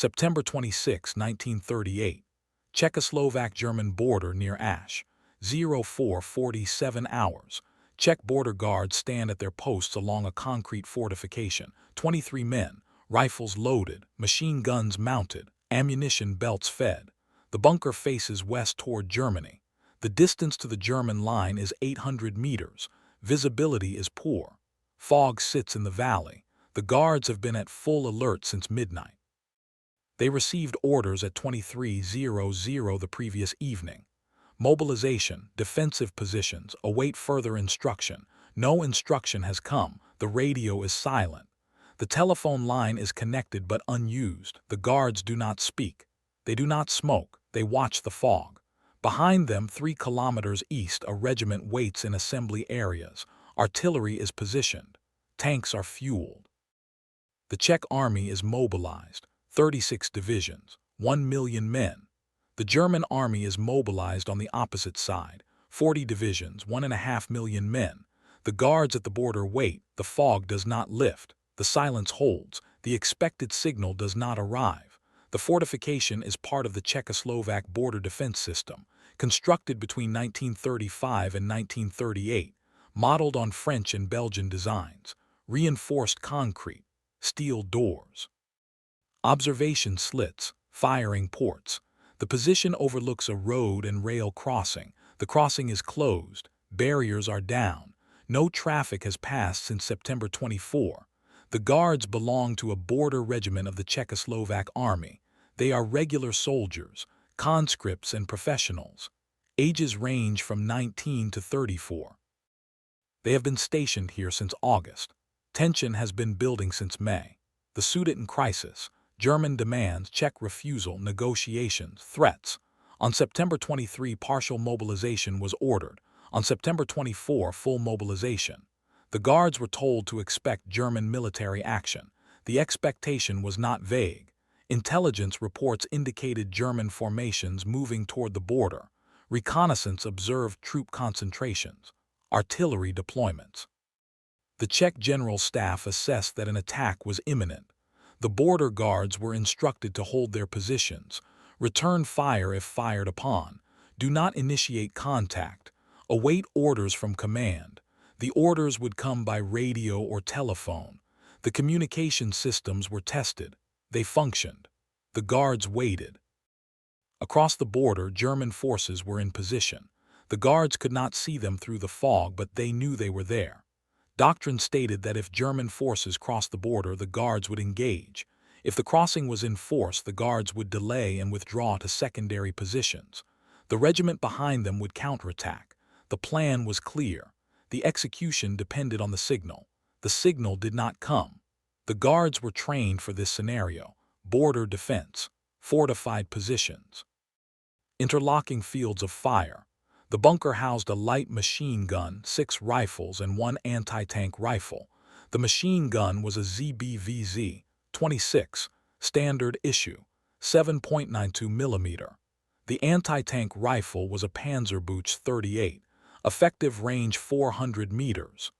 September 26, 1938. Czechoslovak-German border near Ash. 04:47 hours. Czech border guards stand at their posts along a concrete fortification. 23 men, rifles loaded, machine guns mounted, ammunition belts fed. The bunker faces west toward Germany. The distance to the German line is 800 meters. Visibility is poor. Fog sits in the valley. The guards have been at full alert since midnight. They received orders at 23:00 the previous evening. Mobilization, defensive positions, await further instruction. No instruction has come. The radio is silent. The telephone line is connected but unused. The guards do not speak. They do not smoke. They watch the fog. Behind them, 3 kilometers east, a regiment waits in assembly areas. Artillery is positioned. Tanks are fueled. The Czech army is mobilized. 36 divisions, 1 million men. The German army is mobilized on the opposite side. 40 divisions, 1.5 million men. The guards at the border wait. The fog does not lift. The silence holds. The expected signal does not arrive. The fortification is part of the Czechoslovak border defense system, constructed between 1935 and 1938, modeled on French and Belgian designs. Reinforced concrete, steel doors. Observation slits, firing ports. The position overlooks a road and rail crossing. The crossing is closed. Barriers are down. No traffic has passed since September 24. The guards belong to a border regiment of the Czechoslovak army. They are regular soldiers, conscripts and professionals. Ages range from 19 to 34. They have been stationed here since August. Tension has been building since May. The Sudeten crisis. German demands, Czech refusal, negotiations, threats. On September 23, partial mobilization was ordered. On September 24, full mobilization. The guards were told to expect German military action. The expectation was not vague. Intelligence reports indicated German formations moving toward the border. Reconnaissance observed troop concentrations. Artillery deployments. The Czech General Staff assessed that an attack was imminent. The border guards were instructed to hold their positions, return fire if fired upon, do not initiate contact, await orders from command. The orders would come by radio or telephone. The communication systems were tested. They functioned. The guards waited. Across the border, German forces were in position. The guards could not see them through the fog, but they knew they were there. Doctrine stated that if German forces crossed the border, the guards would engage. If the crossing was in force, the guards would delay and withdraw to secondary positions. The regiment behind them would counterattack. The plan was clear. The execution depended on the signal. The signal did not come. The guards were trained for this scenario. Border defense. Fortified positions. Interlocking fields of fire. The bunker housed a light machine gun, 6 rifles, and 1 anti-tank rifle. The machine gun was a ZBVZ-26, standard issue, 7.92 mm. The anti-tank rifle was a Panzerbuch 38, effective range 400 meters.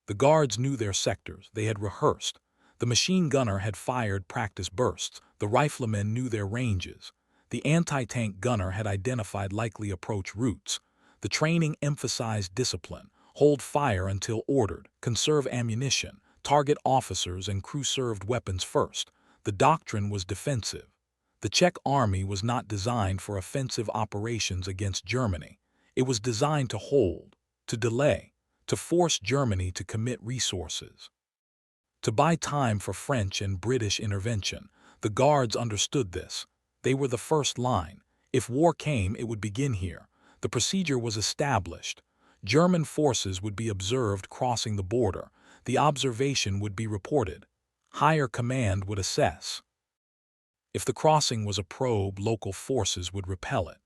The guards knew their sectors. They had rehearsed. The machine gunner had fired practice bursts. The riflemen knew their ranges. The anti-tank gunner had identified likely approach routes. The training emphasized discipline, hold fire until ordered, conserve ammunition, target officers and crew-served weapons first. The doctrine was defensive. The Czech army was not designed for offensive operations against Germany. It was designed to hold, to delay, to force Germany to commit resources, to buy time for French and British intervention. The guards understood this. They were the first line. If war came, it would begin here. The procedure was established. German forces would be observed crossing the border. The observation would be reported. Higher command would assess. If the crossing was a probe, local forces would repel it.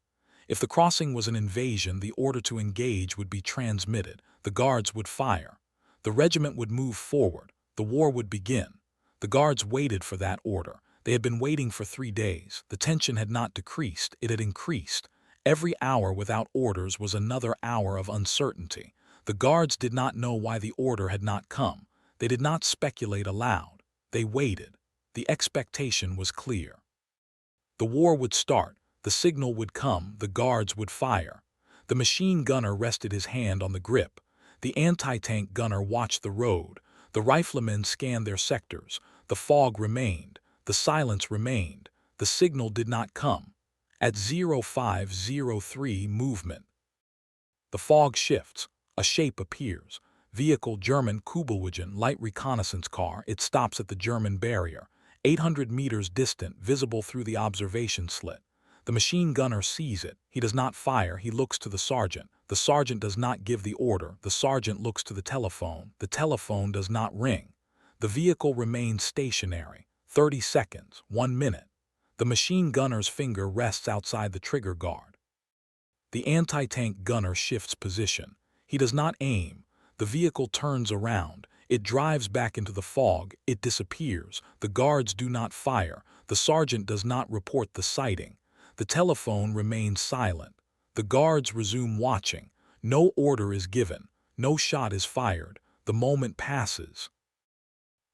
If the crossing was an invasion, the order to engage would be transmitted. The guards would fire. The regiment would move forward. The war would begin. The guards waited for that order. They had been waiting for 3 days. The tension had not decreased, it had increased. Every hour without orders was another hour of uncertainty. The guards did not know why the order had not come. They did not speculate aloud. They waited. The expectation was clear. The war would start, the signal would come, the guards would fire. The machine gunner rested his hand on the grip. The anti-tank gunner watched the road. The riflemen scanned their sectors. The fog remained. The silence remained. The signal did not come. At 0503 movement. The fog shifts. A shape appears. Vehicle German Kübelwagen light reconnaissance car. It stops at the German barrier, 800 meters distant, visible through the observation slit. The machine gunner sees it. He does not fire. He looks to the sergeant. The sergeant does not give the order. The sergeant looks to the telephone. The telephone does not ring. The vehicle remains stationary. 30 seconds, 1 minute. The machine gunner's finger rests outside the trigger guard. The anti-tank gunner shifts position. He does not aim. The vehicle turns around. It drives back into the fog. It disappears. The guards do not fire. The sergeant does not report the sighting. The telephone remains silent. The guards resume watching. No order is given. No shot is fired. The moment passes.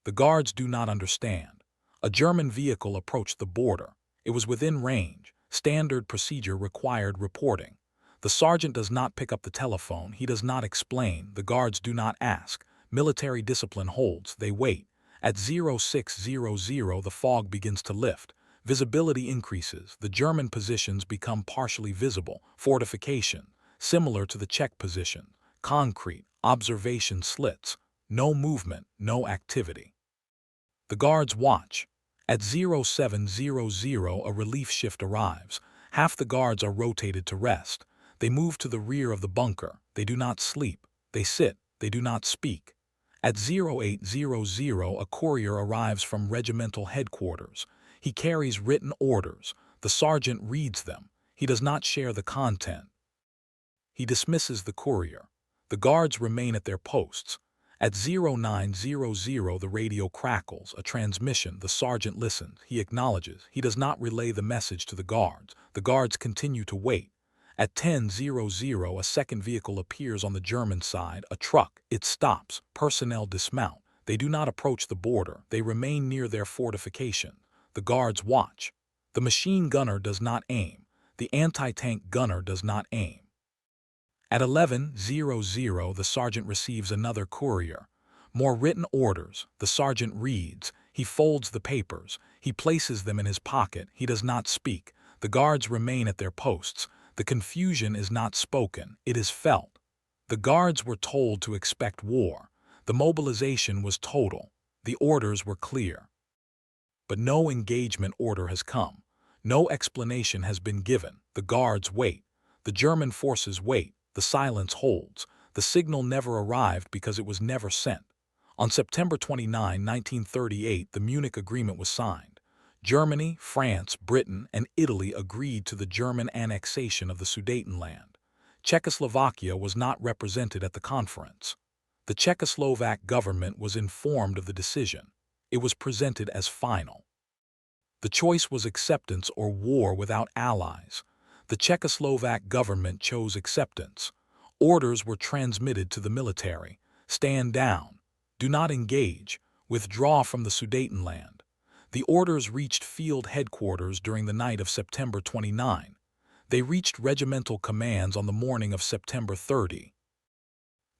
The guards do not understand. A German vehicle approached the border. It was within range. Standard procedure required reporting. The sergeant does not pick up the telephone. He does not explain. The guards do not ask. Military discipline holds. They wait. At 0600, the fog begins to lift. Visibility increases. The German positions become partially visible. Fortification, similar to the Czech position. Concrete, observation slits. No movement, no activity. The guards watch. At 0700, a relief shift arrives. Half the guards are rotated to rest. They move to the rear of the bunker. They do not sleep. They sit. They do not speak. At 0800, a courier arrives from regimental headquarters. He carries written orders. The sergeant reads them. He does not share the content. He dismisses the courier. The guards remain at their posts. At 0900, the radio crackles, a transmission. The sergeant listens. He acknowledges. He does not relay the message to the guards. The guards continue to wait. At 1000, a second vehicle appears on the German side, a truck. It stops. Personnel dismount. They do not approach the border. They remain near their fortification. The guards watch. The machine gunner does not aim. The anti-tank gunner does not aim. At 1100, the sergeant receives another courier. More written orders. The sergeant reads. He folds the papers. He places them in his pocket. He does not speak. The guards remain at their posts. The confusion is not spoken. It is felt. The guards were told to expect war. The mobilization was total. The orders were clear. But no engagement order has come. No explanation has been given. The guards wait. The German forces wait. The silence holds. The signal never arrived because it was never sent. On September 29, 1938, the Munich Agreement was signed. Germany, France, Britain, and Italy agreed to the German annexation of the Sudetenland. Czechoslovakia was not represented at the conference. The Czechoslovak government was informed of the decision. It was presented as final. The choice was acceptance or war without allies. The Czechoslovak government chose acceptance. Orders were transmitted to the military. Stand down. Do not engage. Withdraw from the Sudetenland. The orders reached field headquarters during the night of September 29. They reached regimental commands on the morning of September 30.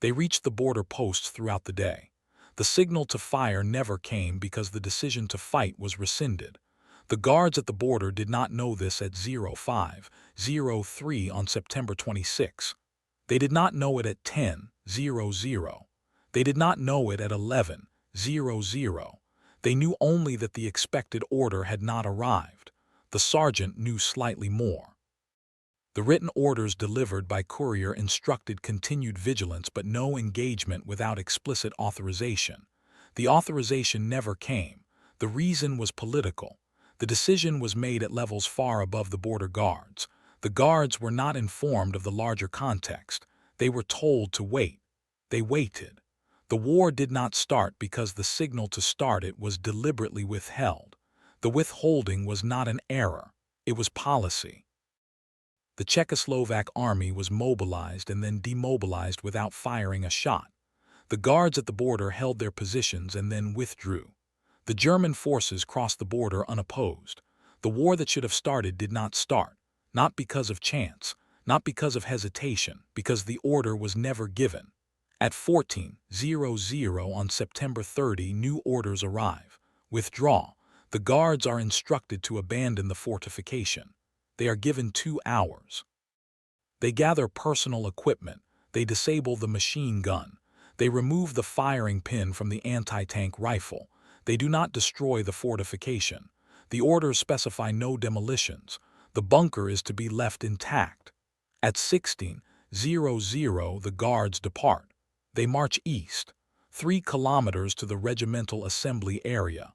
They reached the border posts throughout the day. The signal to fire never came because the decision to fight was rescinded. The guards at the border did not know this at 0503 on September 26. They did not know it at 1000. They did not know it at 1100. They knew only that the expected order had not arrived. The sergeant knew slightly more. The written orders delivered by courier instructed continued vigilance but no engagement without explicit authorization. The authorization never came. The reason was political. The decision was made at levels far above the border guards. The guards were not informed of the larger context. They were told to wait. They waited. The war did not start because the signal to start it was deliberately withheld. The withholding was not an error. It was policy. The Czechoslovak army was mobilized and then demobilized without firing a shot. The guards at the border held their positions and then withdrew. The German forces crossed the border unopposed. The war that should have started did not start, not because of chance, not because of hesitation, because the order was never given. At 14:00 on September 30, new orders arrive. Withdraw. The guards are instructed to abandon the fortification. They are given 2 hours. They gather personal equipment. They disable the machine gun. They remove the firing pin from the anti-tank rifle. They do not destroy the fortification. The orders specify no demolitions. The bunker is to be left intact. At 16:00, the guards depart. They march east, 3 kilometers to the regimental assembly area.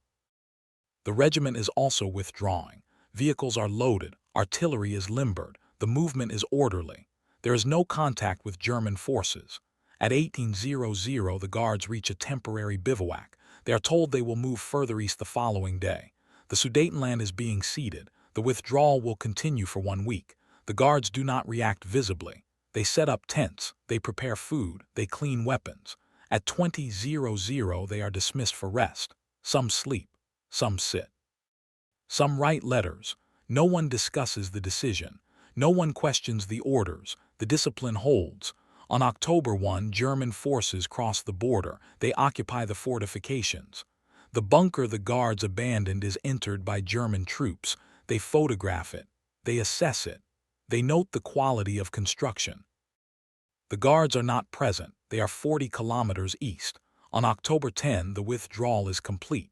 The regiment is also withdrawing. Vehicles are loaded. Artillery is limbered. The movement is orderly. There is no contact with German forces. At 18:00, the guards reach a temporary bivouac. They are told they will move further east the following day. The Sudetenland is being ceded. The withdrawal will continue for 1 week. The guards do not react visibly. They set up tents. They prepare food. They clean weapons. At 20:00, they are dismissed for rest. Some sleep. Some sit. Some write letters. No one discusses the decision. No one questions the orders. The discipline holds. On October 1, German forces cross the border. They occupy the fortifications. The bunker the guards abandoned is entered by German troops. They photograph it. They assess it. They note the quality of construction. The guards are not present. They are 40 kilometers east. On October 10, the withdrawal is complete.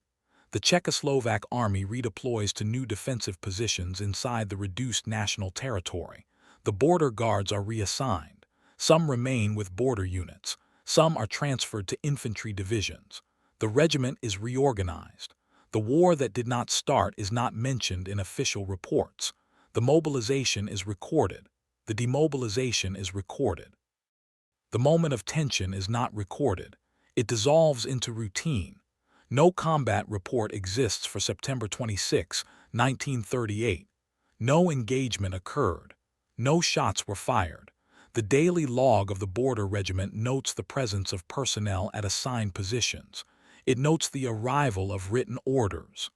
The Czechoslovak army redeploys to new defensive positions inside the reduced national territory. The border guards are reassigned. Some remain with border units. Some are transferred to infantry divisions. The regiment is reorganized. The war that did not start is not mentioned in official reports. The mobilization is recorded. The demobilization is recorded. The moment of tension is not recorded. It dissolves into routine. No combat report exists for September 26, 1938. No engagement occurred. No shots were fired. The daily log of the border regiment notes the presence of personnel at assigned positions. It notes the arrival of written orders.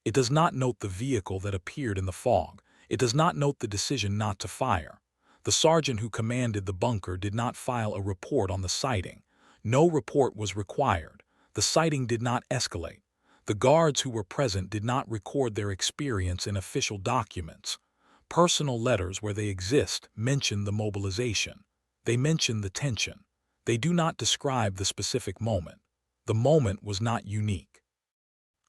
It does not note the vehicle that appeared in the fog. It does not note the decision not to fire. The sergeant who commanded the bunker did not file a report on the sighting. No report was required. The sighting did not escalate. The guards who were present did not record their experience in official documents. Personal letters, where they exist, mention the mobilization. They mention the tension. They do not describe the specific moment. The moment was not unique.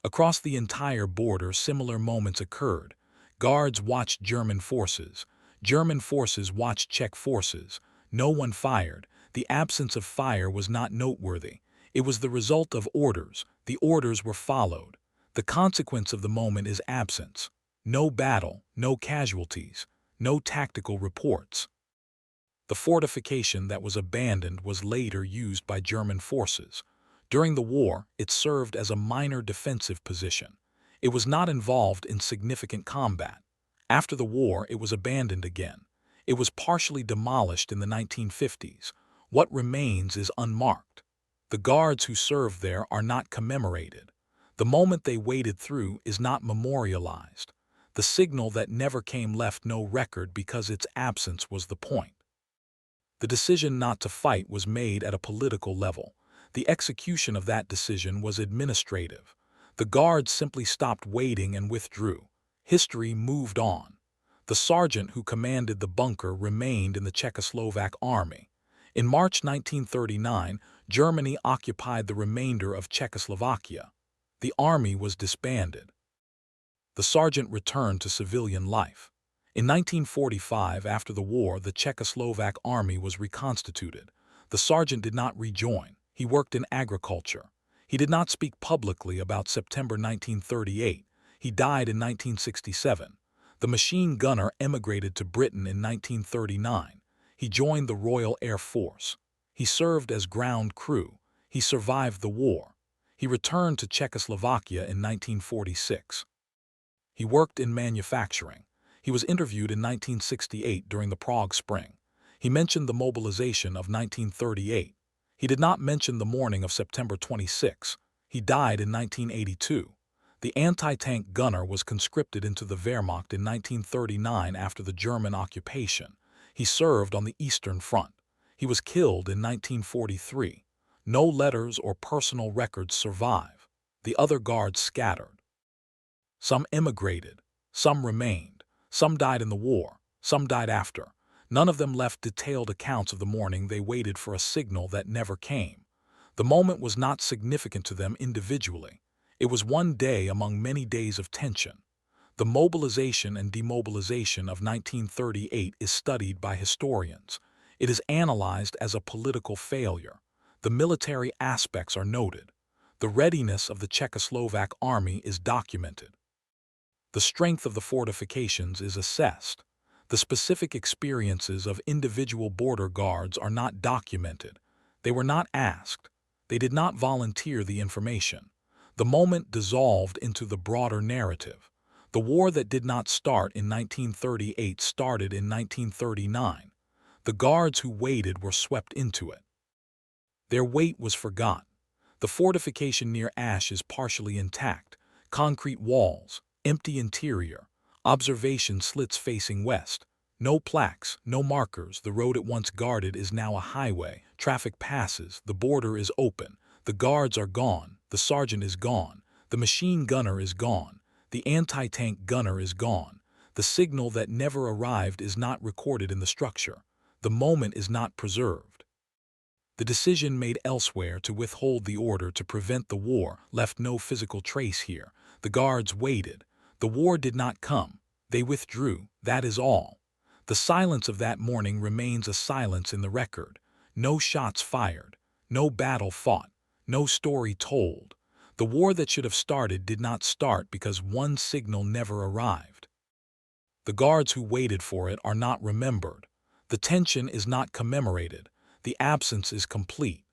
Across the entire border, similar moments occurred. Guards watched German forces. German forces watched Czech forces. No one fired. The absence of fire was not noteworthy. It was the result of orders. The orders were followed. The consequence of the moment is absence. No battle, no casualties, no tactical reports. The fortification that was abandoned was later used by German forces. During the war, it served as a minor defensive position. It was not involved in significant combat. After the war, it was abandoned again. It was partially demolished in the 1950s. What remains is unmarked. The guards who served there are not commemorated. The moment they waded through is not memorialized. The signal that never came left no record because its absence was the point. The decision not to fight was made at a political level. The execution of that decision was administrative. The guards simply stopped waiting and withdrew. History moved on. The sergeant who commanded the bunker remained in the Czechoslovak army. In March 1939, Germany occupied the remainder of Czechoslovakia. The army was disbanded. The sergeant returned to civilian life. In 1945, after the war, the Czechoslovak army was reconstituted. The sergeant did not rejoin. He worked in agriculture. He did not speak publicly about September 1938. He died in 1967. The machine gunner emigrated to Britain in 1939. He joined the Royal Air Force. He served as ground crew. He survived the war. He returned to Czechoslovakia in 1946. He worked in manufacturing. He was interviewed in 1968 during the Prague Spring. He mentioned the mobilization of 1938. He did not mention the morning of September 26. He died in 1982. The anti-tank gunner was conscripted into the Wehrmacht in 1939 after the German occupation. He served on the Eastern Front. He was killed in 1943. No letters or personal records survive. The other guards scattered. Some emigrated. Some remained. Some died in the war. Some died after. None of them left detailed accounts of the morning they waited for a signal that never came. The moment was not significant to them individually. It was one day among many days of tension. The mobilization and demobilization of 1938 is studied by historians. It is analyzed as a political failure. The military aspects are noted. The readiness of the Czechoslovak army is documented. The strength of the fortifications is assessed. The specific experiences of individual border guards are not documented. They were not asked. They did not volunteer the information. The moment dissolved into the broader narrative. The war that did not start in 1938 started in 1939. The guards who waited were swept into it. Their weight was forgotten. The fortification near Ash is partially intact. Concrete walls, empty interior, observation slits facing west. No plaques, no markers. The road at once guarded is now a highway. Traffic passes. The border is open. The guards are gone. The sergeant is gone. The machine gunner is gone. The anti-tank gunner is gone. The signal that never arrived is not recorded in the structure. The moment is not preserved. The decision made elsewhere to withhold the order to prevent the war left no physical trace here. The guards waited. The war did not come. They withdrew. That is all. The silence of that morning remains a silence in the record. No shots fired. No battle fought. No story told. The war that should have started did not start because one signal never arrived. The guards who waited for it are not remembered. The tension is not commemorated. The absence is complete.